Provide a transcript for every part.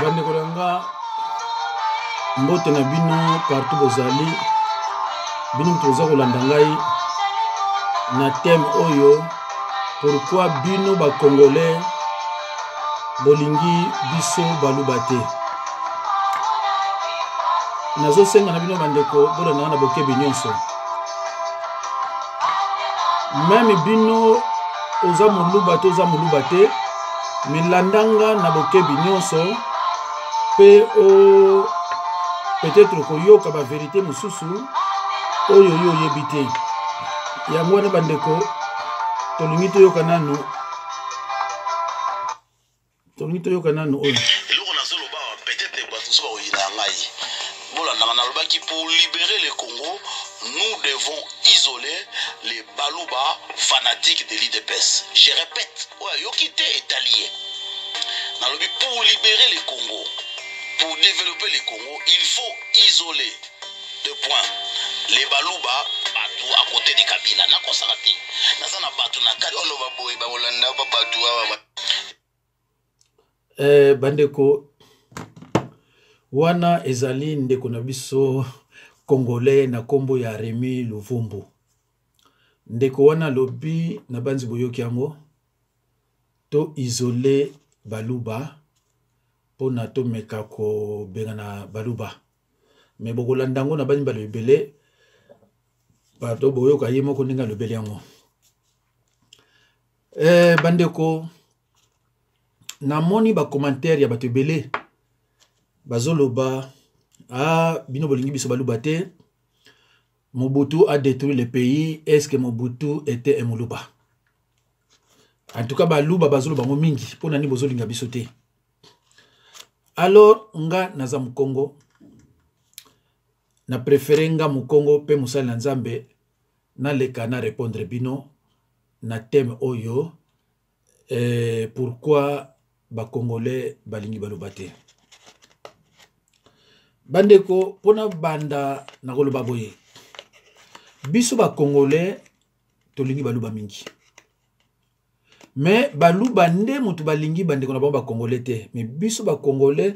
Bande kolanga mbote na bino partout bozali bino toza kolanda ngai na thème oyo pourquoi bino ba congolais bolingi biso baluba te. Nazo senga na bino bandeko bola na bokebi nyonso. Même bino oza muluba te milandanga na bokebi nyonso pe o peut-être koyoka ba vérité mususu oyo yo yebite yango wana bandeko tolingi toyoka nanu oyo eloko nazoloba peut-être batuso bakoyina ngai bolandanga nalobaki pour libérer le Congo nous devons isoler les baluba fanatiques de l'IDPS. Je répète, yokite est allié. Pour libérer le Congo, pour développer le Congo, il faut isoler deux points. Les baluba, batu à côté de Kabila, na kosakati. Nazana batu na kati. Ono baboy ba Holanda ba batu wa. Bandeko wana ezali ndeko na biso Congolais na kombo ya Remi Luvumbu. Ndeko wana lobi na banzi boyoki yango to isoler baluba pona to meka ko benga na baluba. Me bokolanda ngo na banzi balebele bato boyoka yemo ko ndinga lebele yango. Bandeko na moni ba commentaire ya bato ebele bazoloba bino bolingi biso baluba te. Mobutu a détruit le pays. Est-ce que Mobutu était un Moluba? En tout cas, baluba bazoloba mo mingi pour nani bozolinga biso te. Alors nga naza Mukongo na préféré nga Mukongo pe musali na Nzambe na leka na répondre bino na thème oyo pourquoi ba Congolais balingi baluba te. Bandeko pona banda na koloba boye biso ba Congolais tolingi baluba mingi mais baluba nde mutu balingi bandeko na ba Congolais te mais biso ba Congolais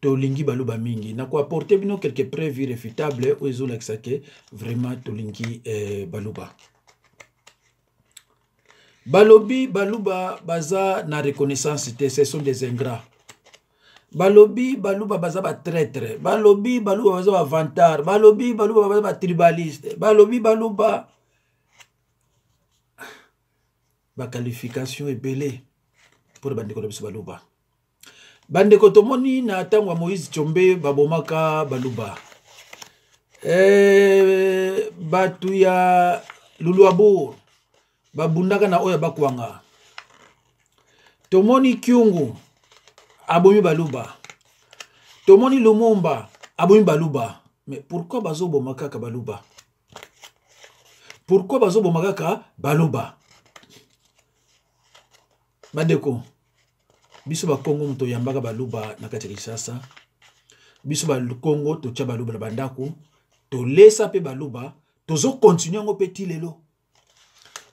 tolingi baluba mingi na ko apporter bino quelques preuves irréfutables ou ezolakisa ke vraiment tolingi baluba. Balobi baluba baza na reconnaissance te, ce sont des ingrats. Balobi baluba baza ba traître, balobi baluba baza ba vantard, balobi baluba baza ba tribaliste, balobi baluba ba qualification ebele pour bandeko na biso baluba. Bandeko tomoni na tangwa Moïse Tshombe babomaka baluba. Batu ya Luluabour babundaka na oya bakwanga. Tomoni Kyungu abomi baluba. Tomoni Lumumba abomi baluba. Mais pourquoi bazo bomaka ka baluba? Pourquoi bazo bomaka ka baluba? Bandeko biso ba Congo muto yambaka baluba na kati Kinshasa. Biso ba Congo to tia baluba na bandako. To lesa pe baluba. Tozo continuer ngo petit lelo.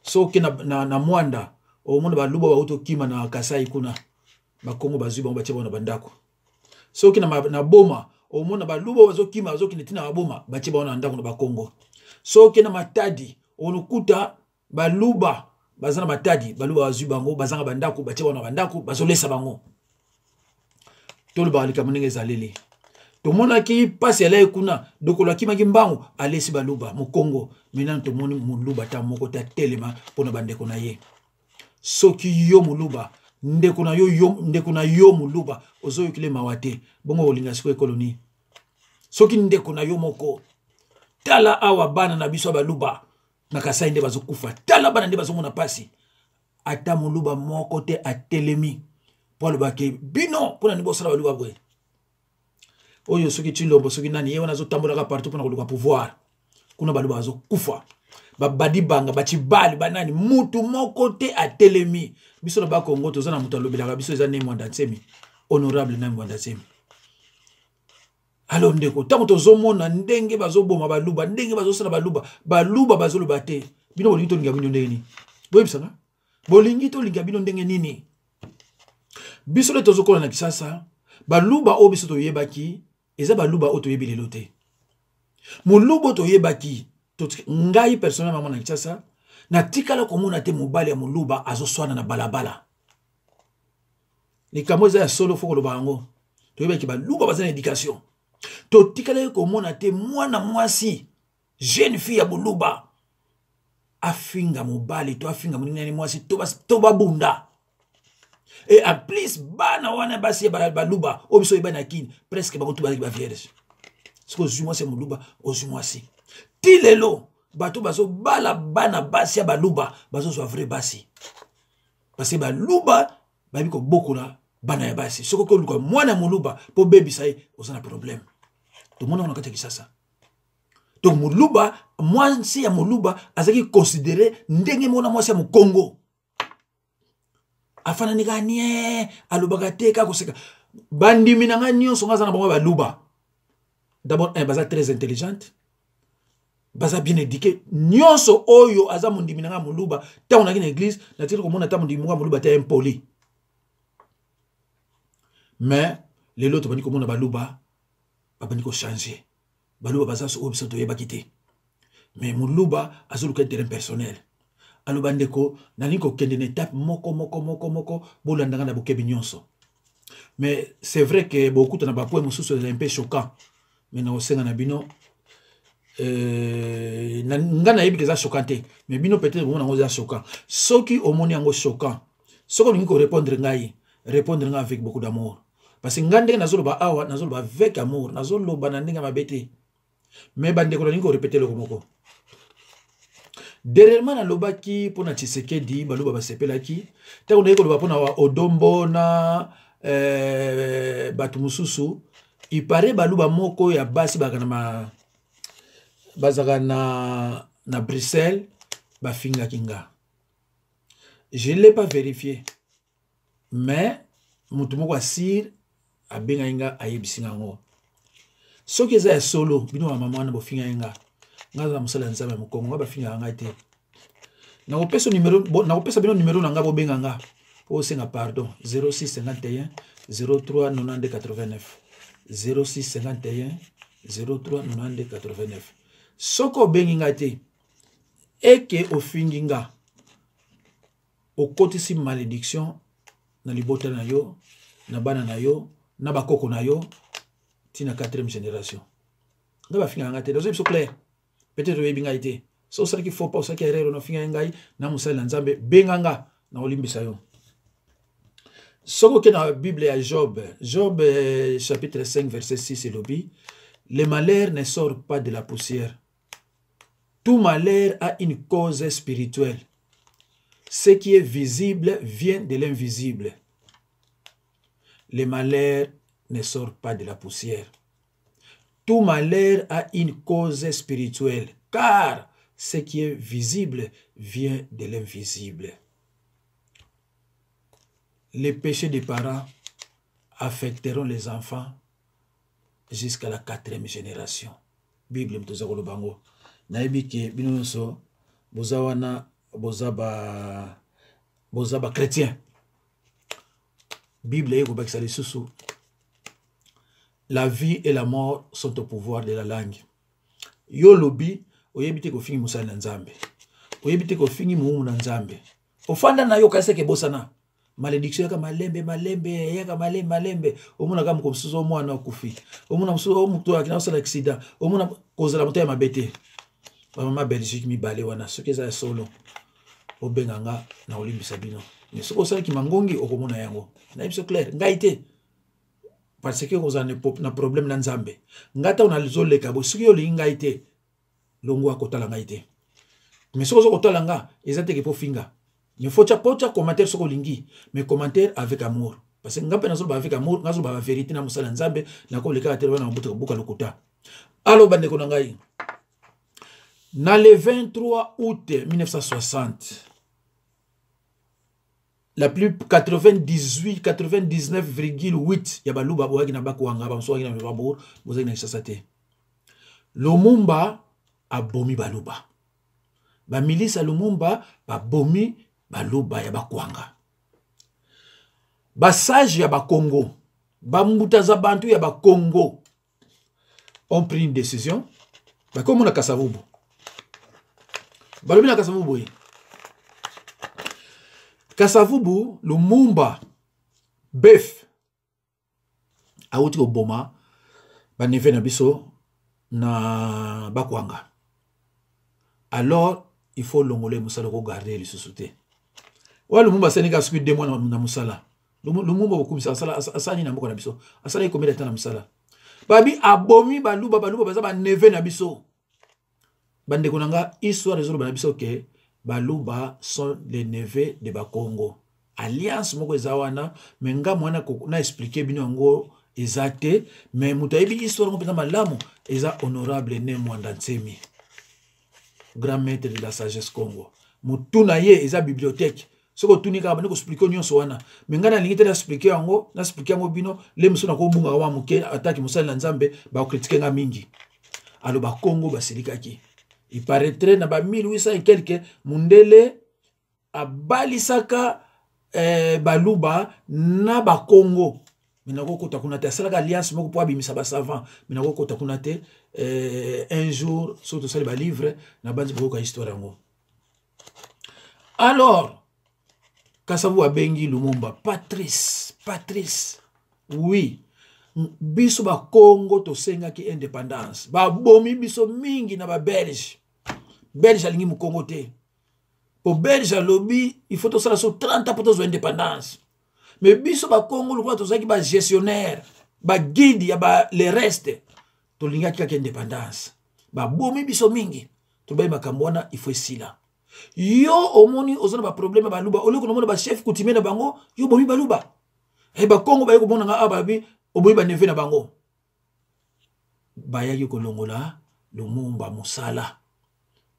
So ke na mwanda o mona baluba ba uto kima na Kasai kuna. Ba Congo bazuba ba tia na bandako. So ke na boma o mona baluba bazo kima bazo kinetina ba boma ba tia na ndako na ba Congo. So ke na Matadi onukuta baluba bazana Matadi baluba bazuba ngo bazanga bandako ba tia na bandako bazolesa bango. Tolo ba alika munenge zaleli. To mona ki passe ala kuna dokola ki magimbango alesi baluba mu Congo. Maintenant to moni muluba ta moko ta telema pona bandeko na ye. Soki yo muluba ndeko na yo muluba ozoyo kile mawate bongo olinga siko ekoloni. Soki ndeko na yo moko tala awa bana na biso baluba na Kasai nde bazokufa. Tala bana nde bazomona pasi. Ata muluba moko te atelemi. Polo bake bino pona nibo sala baluba bwe. Oyo soki chilombo soki nani yewe nazo tambola ka partout pona koluka pouvoir. Kuna baluba bazokufa. Babadi banga bachibali banani mutu moko te atelemi. Biso na ba Congo toza na mutu alobelaka biso eza ne mwanda nsemi. Honorable na mwanda nsemi. Alors ndeko tango tozomona ndenge bazoboma baluba ndenge bazosala baluba bazoloba te bino bolingi to linga bino ndenge nini boyebisanga bolingi to linga bino ndenge nini biso le tozokola na Kinshasa baluba o biso to yebaki eza baluba o to yebi lelo te moluba to yebaki to ngai personnellement na Kinshasa na tikala komona te mobali ya moluba azoswana na balabala likambo eza ya solo foko loba yango to yebaki baluba baza na éducation to tikala komona te mwana mwasi jeune fille ya moluba afinga mobali to afinga munini mwasi to babunda et en plus bana wana basi baluba obiso ibana kini presque bakotu ba vierge ce que moi c'est moluba moi si tilelo bato baso bala bana basi ya baluba baso so vrai basi parce que baluba babi ko bokola bana ya basi soko ko luka mwana moluba po baby sai osana problème to mona on akata kisasa donc moluba mwasi ya moluba azaki considérer ndenge mona mwasi ya Congo afana niganie alubaka te ka koseka bandimi nanga nyonso ngaza na bango baluba d'abord baza très intelligente baza bien éduqué nyonso oyo aza mundimi nanga moluba ta on a une église na tiri komona ta mundimi nanga moluba ta impoli mais les autres bani komona baluba babani ko changer baluba baza so obiso to yeba kité mais moluba azuluka terrain personnel aloba ndeko nani ko kende na étape moko bolandanga na bokebi nyonso mais c'est vrai que beaucoup de bapoe mususu est un peu choquant mais na osenga na bino ngana yebi que ça choquant mais bino peut-être on a ça choquant soki omoni yango choquant soko ningi ko répondre nga avec beaucoup d'amour parce que ngande nazoloba awa nazoloba avec amour nazoloba na ndinga mabete mais bande ko ningi ko répéter le komoko derrière na lobaki pona Tshisekedi baluba basepelaki ta on ko loba pona odombo na batu mususu il paraît baluba moko ya basi bakana bazaka na Bruxelles bafinga kinga je l'ai pas vérifié mais mutu moko asir abenga inga ayebisinga ngo soki eza ya solo bino wa mama na bofinga inga ngaza musala nzambe mukongo nga bafinga nga te na opesa numéro na opesa bino numéro na nga bobenga nga o senga pardon 0651 03 92 89 0651 03 92 89 soko bengi nga te eke ofingi nga okotisi malédiction na libota na yo na bana na yo na bakoko na yo tina 4e génération nga bafinga nga te dozo biso clair peut-être oyebi nga ite so sala ki faut pas ça ki erreur no finga ngai na musala nzambe benga nga na olimbisa yo soko ke na Bible ya Job chapitre 5 verset 6 elobi le malheur ne sort pas de la poussière. Tout malheur a une cause spirituelle. Ce qui est visible vient de l'invisible. Le malheur ne sort pas de la poussière. Tout malheur a une cause spirituelle, car ce qui est visible vient de l'invisible. Les péchés des parents affecteront les enfants jusqu'à la 4e génération. Bible mtoza kolobango. Naibi ke binonso bozawana bozaba chrétien. Bible yeko bakisa lisusu. La vie et la mort sont au pouvoir de la langue. Yo lobi oyebite ko fingi musala nzambe. Oyebite ko fingi mumu na nzambe. Ofanda na yo kaseke bosana. Malédiction yaka malembe yaka malembe omuna kama komsuzo mwana okufi omuna msuzo omuto akina osala accident omuna kozala moto ya mabete mama Belgique mibale wana soki eza solo obenganga na olimbisa bino mais soko osala ki mangongi okomona yango na biso clair ngai te parce que kozana na problème na nzambe ngata ona lizoleka bo soki olingi ngai te longo akotala ngai te mais soko okotala nga eza te ke po finga. Il faut que commentaire sur lingi, mais commentaire avec amour. Parce que nous avons avec amour, nous avons la vérité, nous avons nzambe, nous avons le cas de l'autre. Alors, dans le 23 août 1960, la plus 99,8 yabaluba boagi na bakuanga bamso na babor bozaki na sasate. Lumumba a bomi baluba. Ba milice Lumumba ba bomi baluba ya bakwanga. Basage ya bakongo bambutaza bantu ya ba Congo ont pris une décision. Comme on a Kasavubu. Balobi na Kasavubu. Kasavubu, Lumumba, Bef, Aouti Oboma, Baneve na biso na Bakwanga. Alors, il faut l'ongolais Moussala regarder les sociétés. Wa Lumumba Sénégal suit 2 mois na Moussala. Lumumba beaucoup Moussala asani na mboko na biso. Asani combien de temps na Moussala? Babi abomi baluba baza ba neve na biso. Bande konanga histoire réseau na biso ke baluba sont les neveux de Bakongo. Alliance moko ezawana menga mwana ko na expliquer bino ngo ezate mais mutaibi histoire ngo pena malamu eza honorable ne Mwanda Ntsemi. Grand maître de la sagesse Congo. Mutuna ye eza bibliothèque. Soko tunika bana ko expliquer nyonso wana. Menga na lingite na expliquer yango, na expliquer ngo bino le muso na ko bunga wa muke attaque musala na Nzambe ba critiquer nga mingi. Alo ba Congo ba silikaki. Il paraîtrait na ba 1800 et quelques mundele abalisaka baluba na ba Congo. Minako kota kunate salaka alliance moko po abimisa ba savant. Minako kota kunate un jour surtout ça ba livre na banzi boka histoire yango. Alors Kasavu abengi Lumumba Patrice oui biso ba Congo to senga ki indépendance ba bomi biso mingi na ba Belge alingi mu Congo te po Belge lobby il faut to sala so 30 pour to indépendance mais biso ba Congo lo to saki ba gestionnaire ba guide ya ba le reste to linga ki indépendance ba bomi biso mingi to ba makambo wana il faut sila. Yo omoni ozona ba problème ba luba oleko nomona ba chef coutumier na bango yo bomi baluba e ba Congo ba yeko mona nga ababi oboyi ba neve na bango bayaki kolongola Lumumba Musala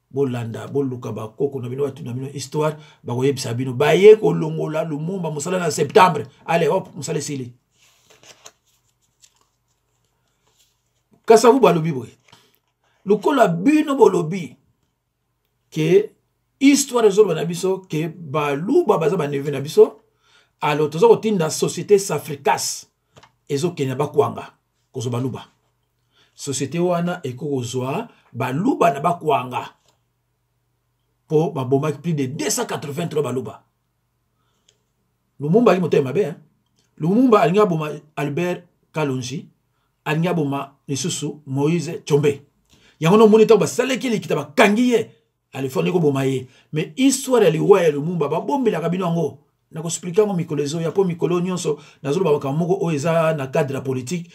bolanda boluka ba koko na bino batu na bino histoire ba koyebisa bino baye kolongola Lumumba Musala na septembre allez hop Musala sili Kasavu balobi boye lokola bino bolobi ke histoire ezolo na biso ke baluba baza ba neve na biso alors tozo kotinda société Safricas ezo kenya Bakwanga kozo baluba société wana ekozwa baluba na Bakwanga po baboma plus de 283 baluba. Lumumba ali motema be Lumumba alinga boma Albert Kalonji alinga boma lisusu Moïse Tshombe yango no monita ba saleki likita ba kangiye alifoni ko bomaye mais histoire ya liwa ya Lumumba ba bombela kabino ngo na ko expliquer ngo mikolezo ya po mikolo nyonso nazolo ba bakamoko o eza na cadre politique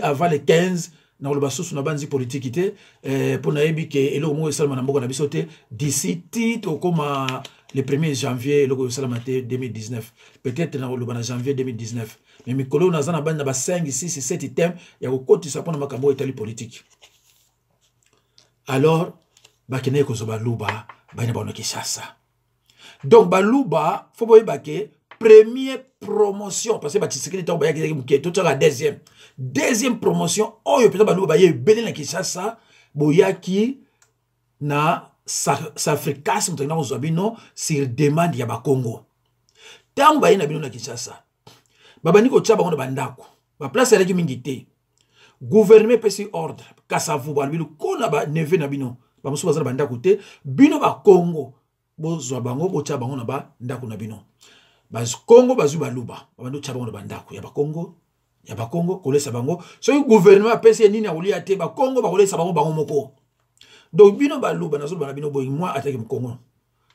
avant le 15 na lo basusu na banzi politique te pour na yebi ke elo mo esalama na mboko na biso te d'ici to comme le 1er janvier lo esalama te 2019 peut-être na lo bana janvier 2019 mais mikolo na zana bana ba 5 6 7 thèmes ya ko kotisa pona makambo etali politique alors bakene ko zo baluba bana ba Kinshasa donc baluba faut boye bake première promotion parce que Tshisekedi to ba yaki muke to la deuxième promotion oyo peut baluba baye belé na Kinshasa boyaki na Safricas mutana ko zo bino sur demande ya ba Congo tango baye na bino na Kinshasa babani ko tshaba ngo bandako ba place ya mingi te gouvernement pesi ordre Kasavu balbi ko na ba neve na bino ba musu bazana bandako te bino ba Congo bozwa bango bocha bango na ba ndako na bino baz Congo bazu baluba babando tshaba ngo na bandako ya ba Congo kolesa bango so gouvernement pesi nini akolia te ba Congo ba kolesa bango moko donc bino baluba nazo bana bino boy moi attaque Congo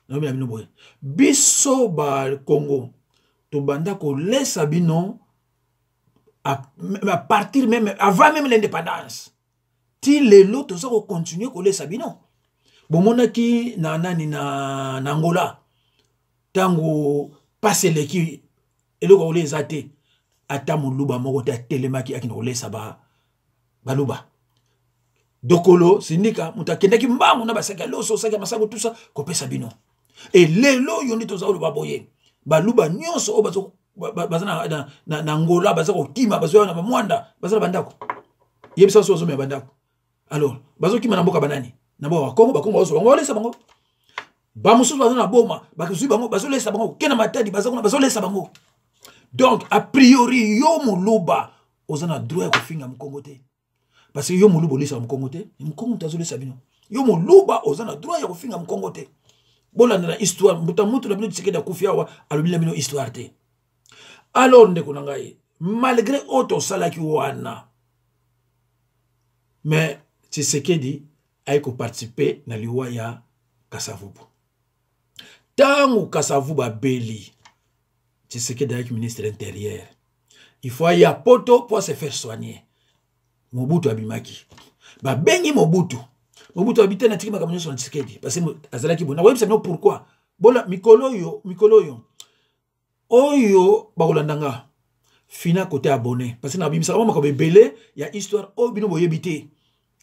na bino boy biso ba Congo to banda kolesa bino à partir même avant même l'indépendance ti lelo to ça continuer kolesa bino bomona ki na nani na Angola tango passe leki eloko oleza te ata muluba moko ta telemaki akina kolesa baluba dokolo sindika mutakendaki mbangu na basaka loso saka masako tout ça kopesa bino et lelo yoni to za oloba boye baluba nyonso obazo bazana na Angola bazako kima bazo na Mwanda bazana bandako yebisa so zo me bandako alors bazo kima na mboka banani na bo Congo bakongo bazo bango lesa bango ba mususu bazana boma bakizu bango bazo lesa bango kena matadi bazako bazo lesa bango Donc, a priori, yo muluba, ozana droit ko finga mkongo te. Parce que yo muluba olisa mkongo te, mkongo tazole sabino. Yo muluba ozana droit ya ko finga mkongo te. Bola na histoire, muta mutu na bino Tshisekedi akufiawa, alobila bino histoire te. Alors ndeko nangai, malgré auto salaki wana, mais Tshisekedi a participer na liwa ya Kasavubu. Tangu Kasavubu beli, Tshisekedi est ministre intérieur. Il faut y a poto pour se faire soigner. Mobutu abimaki. Ba bengi Mobutu. Mobutu habite na tikima kamunyo sur Tshisekedi. Parce que azalaki bona. Web c'est pourquoi. Bola mikolo yo. Oyo bakolandanga. Fina côté abonné. Parce que na bimisa kama makobe belé ya histoire o bino boyebité.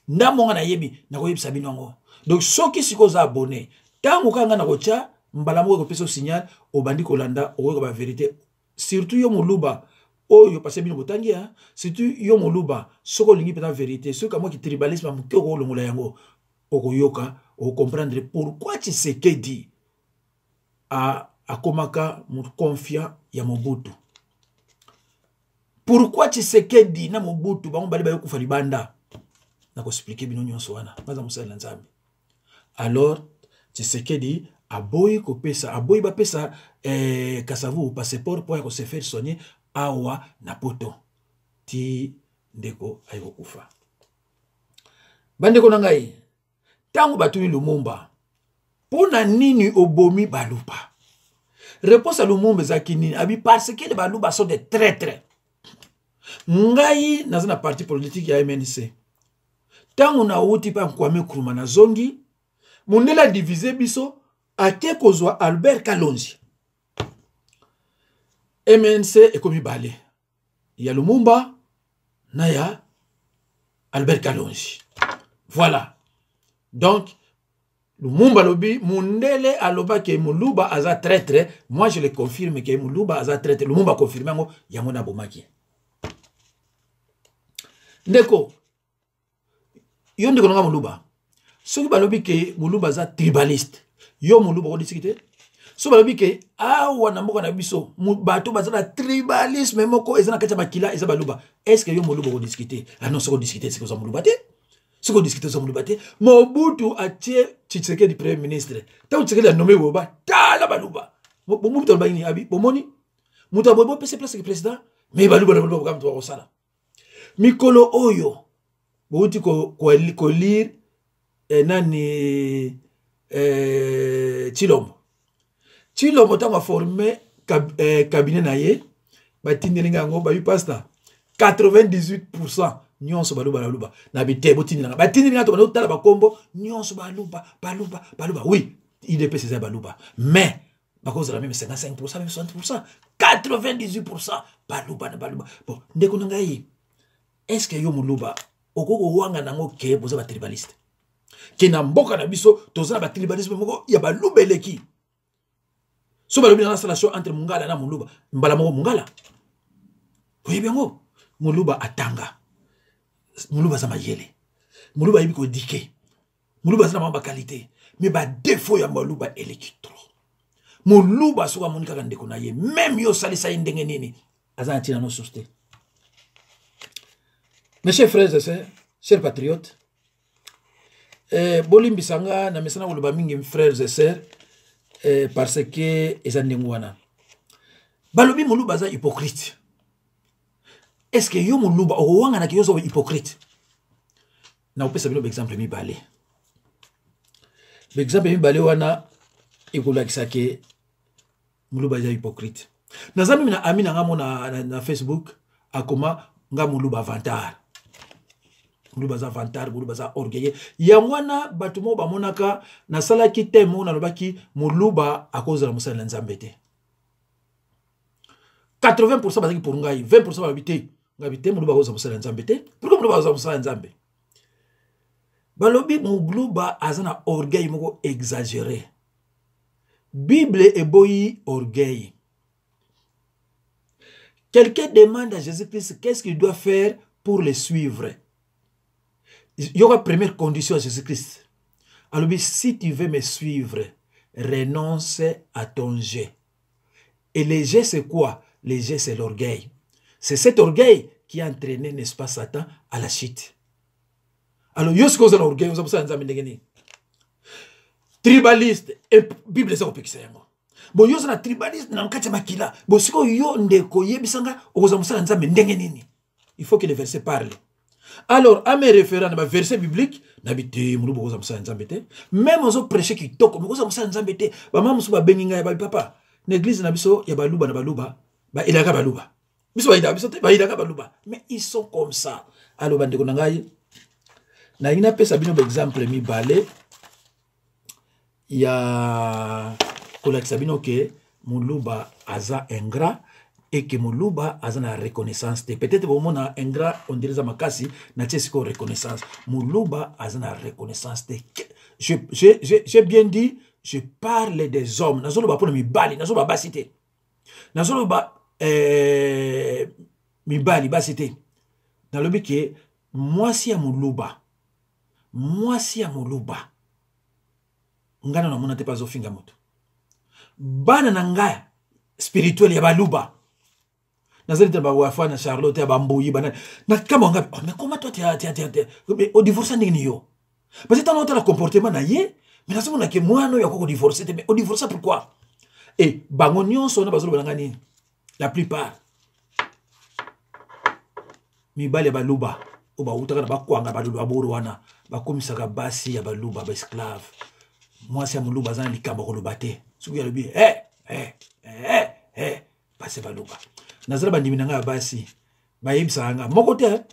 Ndamonga na yebi na koyebisa binongo. Donc soki sikoza abonné. Tangu kanga na kocha mbala moko ko signal obandi kolanda o ba vérité. Surtout yo muluba oyo parce bino botangi hein. Surtout yo muluba soko lingi pena vérité. Ce comme qui tribalisme mukoko longola yango okoyoka o comprendre pourquoi Tshisekedi a komaka mu confiant ya Mobutu. Pourquoi Tshisekedi na Mobutu bango bali ba yokufa libanda. Na ko expliquer bino nyonso wana. Baza musala nzambe. Alors Tshisekedi aboyi kopesa aboyi ba pesa Kasavu passeport pour se faire soigner awa na poto ti ndeko ayiko kufa. Bandeko nangai tangu batuni Lumumba pona nini obomi baluba. Réponse à Lumumba zakini abi parce que les baluba sont des traîtres. Ngai nazana parti politique ya MNC. Tangu na uti pa Kwame Nkrumah na zongi Mundela divisé biso ake kozwa Albert Kalonji. MNC ekomi balé. Ya Lumumba na ya Albert Kalonji. Voilà. Donc Lumumba lobi Mundele aloba ke Muluba aza traître. Moi je le confirme que Muluba aza traître. Lumumba confirme ngo yango na bomaki. Ndeko yo ndeko nga Muluba. Soki balobi ke Muluba za tribaliste. Yo Muluba ko discuter. So balobi ke awa na mboka na biso bato bazana tribalisme moko ezana kati makila eza baluba. Est-ce que yo Muluba ko discuter? Ah non, soko discuter c'est que ça Muluba te. Soko discuter ça Muluba te. Mobutu atie Tshisekedi premier ministre. Tant Tshisekedi a nommé Boba, tala baluba. Mobutu ba ini abi bomoni. Muta bobo pese place que président, mais baluba na baluba comme toi sala. Mikolo oyo bouti ko lire nani Chilombo tanga formé cabinet na ye batindelinga ngo ba yu pasta 98% nyonso baluba baluba na bite botindelinga batindelinga to batala bakombo nyonso baluba oui IDP c'est baluba mais bakoza la même 55% même 60% 98% baluba. Bon ndeko ngai est-ce que yo Muluba okoko wanga nango ke boza ba tribaliste ke na mboka na biso tozala ba tribalisme moko ya baluba eleki so balobi na installation entre Mungala na Muluba mbala moko Mungala oyebi yango Muluba atanga Muluba za mayele Muluba yebi ko dike Muluba za na ba qualité mais ba défaut ya Muluba eleki trop Muluba soka monika ka ndeko na ye même yo salisa ndenge nini azana tina no soste. Mes chers frères et sœurs, chers patriotes, bolimbisanga na mesana woloba mingi frères et sœurs parce que ezandengwana. Balobi Muluba za hypocrite. Est-ce que yo Muluba owanga na kiyoso hypocrite? Na opesa bino exemple mi balé. Exemple mi balé wana ekolakisa ke Muluba za hypocrite. Nazami na amina ngamo na Facebook akoma nga Muluba vantar. Muluba za vantar, Muluba za orgueilleux. Yangwana batumo ba monaka na salaki temo na lobaki Muluba akoza la musala nzambe te. 80% bazaki pour ngai, 20% babité. Ngabité Muluba akoza musala nzambe te. Pourquoi Muluba akoza musala nzambe? Balobi Muluba azana orgueil moko exagéré. Bible eboyi orgueil. Quelqu'un demande à Jésus-Christ qu'est-ce qu'il doit faire pour le suivre. Il y aura première condition à Jésus-Christ. Alors, si tu veux me suivre, renonce à ton jet. Et le jet, c'est quoi? Les jeux, c'est l'orgueil. C'est cet orgueil qui a entraîné, n'est-ce pas, Satan à la chute. Alors, yo, ce que vous avez l'orgueil, vous avez tribaliste, et Bible, c'est au pixel. Bon, yo, c'est tribaliste, n'a pas de makila. Bon, ce que yo, ndeko, yebisanga, vous avez il faut que les versets parlent. Alors, à mes référents, dans verset biblique, n'habitez, nous vous avez même aux autres prêchés qui toquent, vous avez maman, vous avez papa. L'église n'a pas ya baluba na baluba, ba ilaka baluba. Biso baida biso te ba ilaka baluba. Mais ils sont comme ça. Alors bande ko nangai na ina pesa bino exemple mi balé ya kola sabino ke muluba aza ingrat et que muluba aza na reconnaissance. Peut-être au moment na ingrat on dirait ça makasi na tchesiko reconnaissance. Muluba aza na reconnaissance. J'ai bien dit. Je parle des hommes. Nazolo ba pona mibali, nazolo ba basité. Nazolo ba mibali basité. Dans le but que moi si ya muluba. Moi si ya muluba. Ngana na mona te pas ofinga moto. Bana na ngaya spirituel ya baluba. Nazali te ba wafa na Charlotte ya bambuyi bana. Na kama ngapi. Oh, mais comment toi tu au divorce ndini yo? Parce que t'as noté le comportement na ye. Mais là, c'est que moi, il y a encore divorcé. Mais on divorce pourquoi? Et Bangonion, son la plupart. Mi bali baluba. Oba utaka ba kwanga baluba boruana. Ba komisaka basi ya baluba ba esclave. Moi, c'est mon luba zan likamba ko lubate. Suku ya lubi. Passe baluba. Nazala bandimi nanga basi. Ba yebisa nga. Moko te.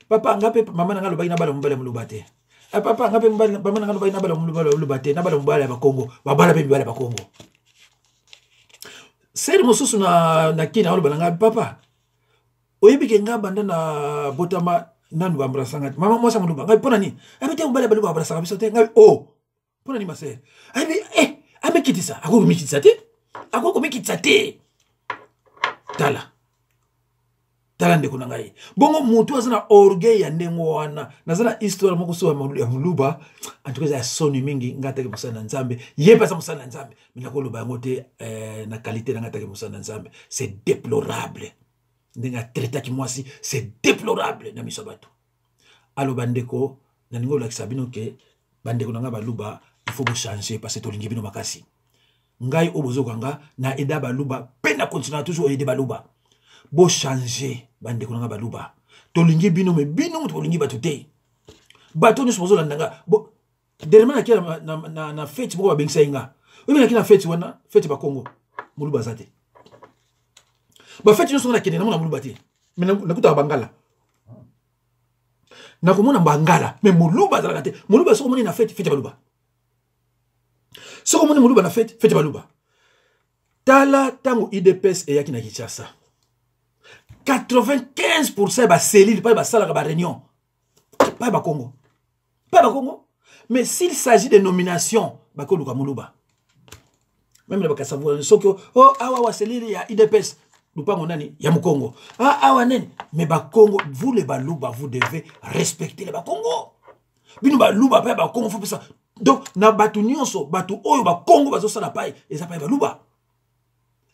Papa ngape mama nanga luba ina bala mbala mulubate. Papa ngape mama nanga luba ina bala mulubate na bala mbala ba Congo. Ba bala be bala ba Congo. Seri mosusu na kina olo bala ngape papa. Oyebi ke nga banda na botama nanu ba mbrasanga. Mama mwasa muluba. Ngape pona ni? Abite mbala baluba mbrasanga biso te ngape oh. Pona ni masere. Abi ame kitisa. Ako mikitisa te? Ako mikitisa te. Tala ndeko na ngai. Bongo mutu azana orgueil ya ndengo wana. Nazana histoire moko so ya muluba. Antuka ya soni mingi ngata ke musana nzambe. Yeba sa musana nzambe. Mina ko loba ngote na qualité na ngata ke musana nzambe. C'est déplorable. Ndenga traita ki mwasi, c'est déplorable na miso bato. Alo bandeko na ningo la kisabino ke bandeko na nga baluba il faut vous changer parce que tolingi bino makasi. Ngai obozo kanga na eda baluba pena continuer toujours aider baluba. Bo changer bande konanga baluba tolingi bino me bino tolingi batute bato ni supposé landanga bo dernièrementaki na fête bo ba bengisa inga obi na ki na fête wana fête ba Congo muluba zate ba fête nyonso na kende na muluba te me na kuta bangala na komona bangala me muluba zala te muluba so komoni na fête baluba so komoni muluba na fête baluba tala tango IDPS e yaki na Kinshasa 95% ba cellule pas ba sala ba réunion pas ba Congo mais s'il s'agit de nomination ba ko luka muluba même le ba savoir soko oh awa wa cellule ya IDPS lupango nani ya Mukongo awa nene mais ba Congo vous les baluba vous devez respecter les ba Congo bino baluba pas ba Congo faut ça donc na batu nyonso batu oyo ba Congo bazo sala pai eza pa baluba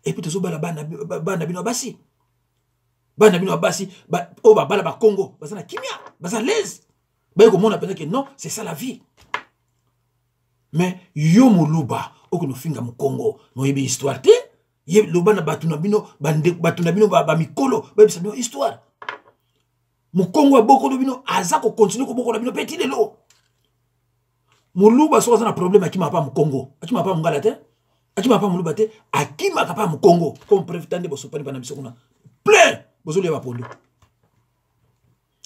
et puis tozo bala bana bino basi bana bino basi ba o ba bala ba Congo bazana kimia bazana l'aise ba ko mona penser que non c'est ça la vie mais yo muluba o ko no finga mu Congo no yebi histoire te ye loba na batu na bino bande batu na bino ba mikolo ba bisa no histoire mu Congo aboko do bino aza ko continuer ko boko na bino petit lelo muluba so za na problème akima pa mu Congo akima pa mu ngala te akima pa muluba te akima ka pa mu Congo comme prévitande bo sopani pa na biso kuna plein bozoli ya bapondo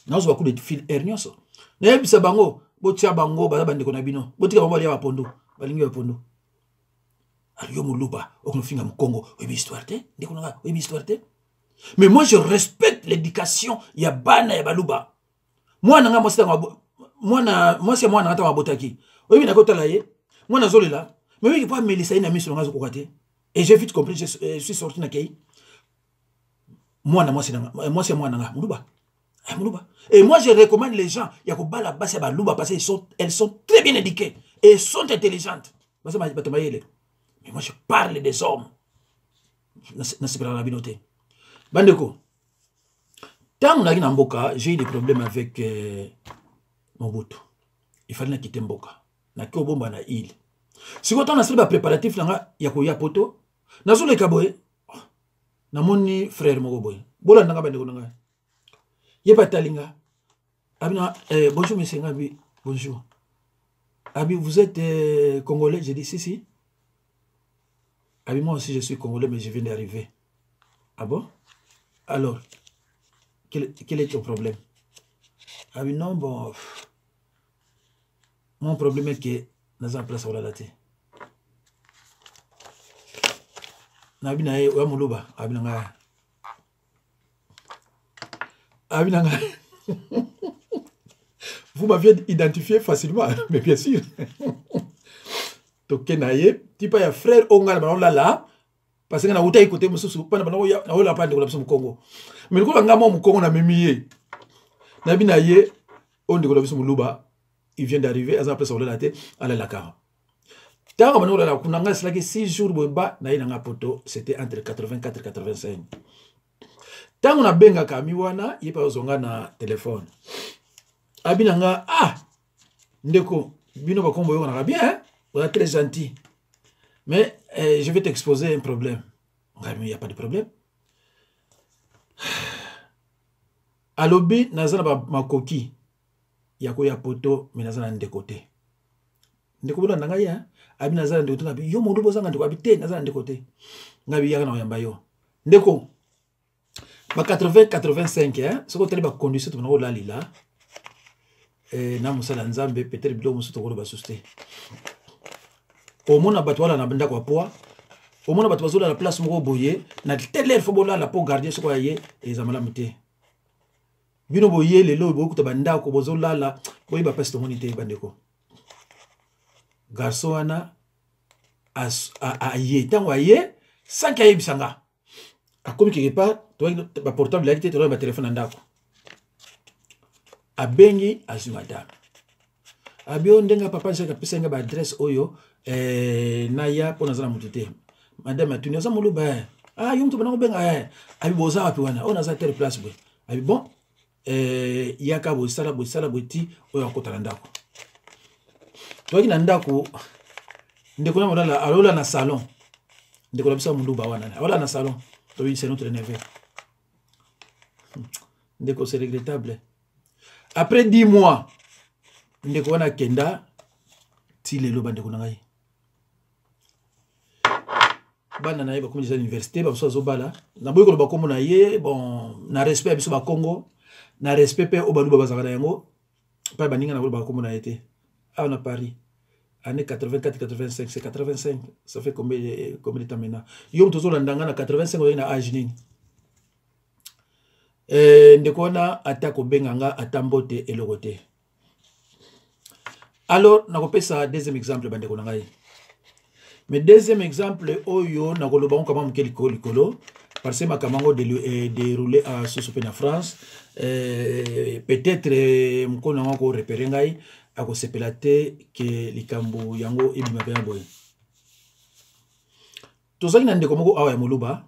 nazo baku de fil ernioso na yebisa bango botia bango baza bandeko na bino botika bango ya bapondo balingi ya bapondo ariyo muluba okunofinga mu Congo oyebi histoire te ndeko nanga oyebi histoire te mais moi je respecte l'éducation ya bana ya baluba mwana nga mwasi tanga mwasi mwana ngata mabotaki oyebi nakotala ye mwana zolela mais oui pas melisa ina miso ngazo kokate et j'ai vite compris je suis sorti na kei moi c'est moi nanga muluba et moi je recommande les gens ya ko bala basi ba luba parce elles sont très bien éduquées et sont intelligentes parce mais moi je parle des hommes na separa la binoté Bandeko, tant que na mboka, j'ai eu des problèmes avec Mobutu. Il fallait quitter mboka. Na ki obomba na île. Si quand on a fait le préparatif là, ya ko ya poto. Na zo le kaboye. Na moni frère moko boye. Bola ndanga bandeko nanga. Yeba talinga. Abina bonjour monsieur Ngabi. Bonjour. Abi, vous êtes congolais? J'ai dit si. Abi, moi aussi je suis congolais, mais je viens d'arriver. Ah bon? Alors, quel est ton problème? Abi, non, bon. Mon problème est que nous avons place à la tête. Abi, nae, ou amuluba. Abi, nanga. Abi, nanga. Vous m'aviez identifié facilement, mais bien sûr. Toke naye, tipa ya frère onga na lala, parce que na uta ikote mususu, pa na ola pa ndeko na biso Congo. Mais ko nga mo Congo na memiye. Na bi naye, on ndeko na biso Muluba, il vient d'arriver, à après ça la tête, à la Dakar. Tant que la kunanga c'est là que 6 jours boba na ina poto, c'était entre 84 et 85. Tant on a benga kamiwana, il pa zonga na téléphone. Abinanga, ndeko, bino ba kombo yo na bien, hein? Vous êtes très gentil. Mais je vais t'exposer un problème. Mais il n'y a pas de problème. À l'obé, nazana ma coquille. Yako ya poto, mais nazana de côté. Ndeko bola nanga ya, abi nazana de côté nabi yo modu bozanga ndeko habité nazana de côté. Ngabi yaka na yamba yo. Ndeko. Ba 80 85 hein, ce côté ba conduire tout na lila. Na musala nzambe peut-être bilo musu to ko ba susté. Au moins, on a banda kwa poa. Au moins, on a la place moko boye. Na telle fois bola la pour garder ce qu'on y est et ça m'a lamité. Bino boye les lots beaucoup de banda ko bozola la boye ba peste monité bandeko. Garçon ana a yé tant waye sans qu'il bisanga. A comme quelque part, toi ba portable là, tu as ba téléphone andako. A bengi azumada. Abio ndenga papa jaka pesa nga ba adresse oyo naya pona zana mutute. Madame tu neza muluba. Yo mtu banako benga abi boza wapi wana. Ona za terre place boy. Abi bon yaka bo sala boti oyo akotala ndako. Toki na ndako ndeko na modala alola na salon. Ndeko la bisa muluba wana. Alola na salon. Tobi c'est notre neveu. Ndeko c'est regrettable. Après 10 mois ndeko wana kenda ti lelo bandeko na ngai bana na ye ba komi à l'université ba so zobala na boyiko ba komo na ye bon na respect biso ba Congo na respect pe obaluba bazaka na yango pa baninga na ba komo na été à na Paris année 84 85 c'est 85 ça fait combien de temps maintenant yo mtozo landanga na 85 oyo na âge nini ndeko wana atako benganga atambote elokote. Alors, na deuxième exemple bandeko nangai. Mais deuxième exemple oyo na koloba on kama mkeliko likolo parce que makamango déroulé à Sosope na France peut-être mkono ngako repérer ngai ako sepelate que likambo yango ibima bien boy. Tozali na ndeko moko awa ya Moluba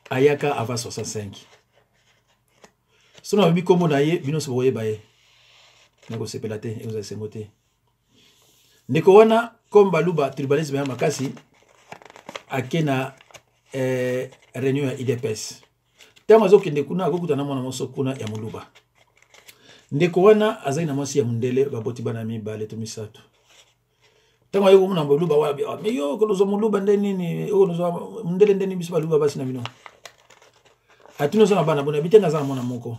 ayaka avant 65. Sono bi kombo na ye bino so boye baye. Nako sepelate et vous avez semoté. Ndeko wana comme baluba tribalisme ya makasi akena réunion ya IDPS. Tama zo kende kuna akokuta na mwana moso kuna ya Moluba. Ndeko wana azai na mwasi ya mundele baboti bana mibale to misato. Tama yo muna Moluba wabi me yo ko zo Moluba ndeni ni o zo mundele ndeni biso baluba basi na bino. Atuno zo na bana bona bitenga za mwana moko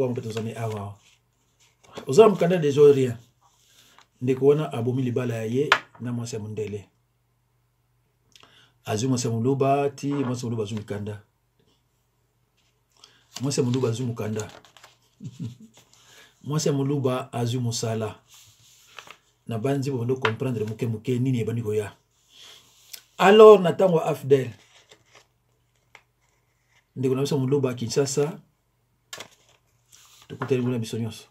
ampeto zo ni awa. Oza mukanda des rien. Ndeko wana abomi libala ye na mwasi ya mundele. Azu mwasi ya Moluba ti mwasi ya Moluba azu mikanda. Mwasi ya Moluba azu mukanda. Mwasi ya Moluba azu musala. Na banzi bondo comprendre muke nini ebani koya. Alors natango afdel. Ndeko na mwasi ya Moluba Kinshasa. Tukuteli muna biso nyonso.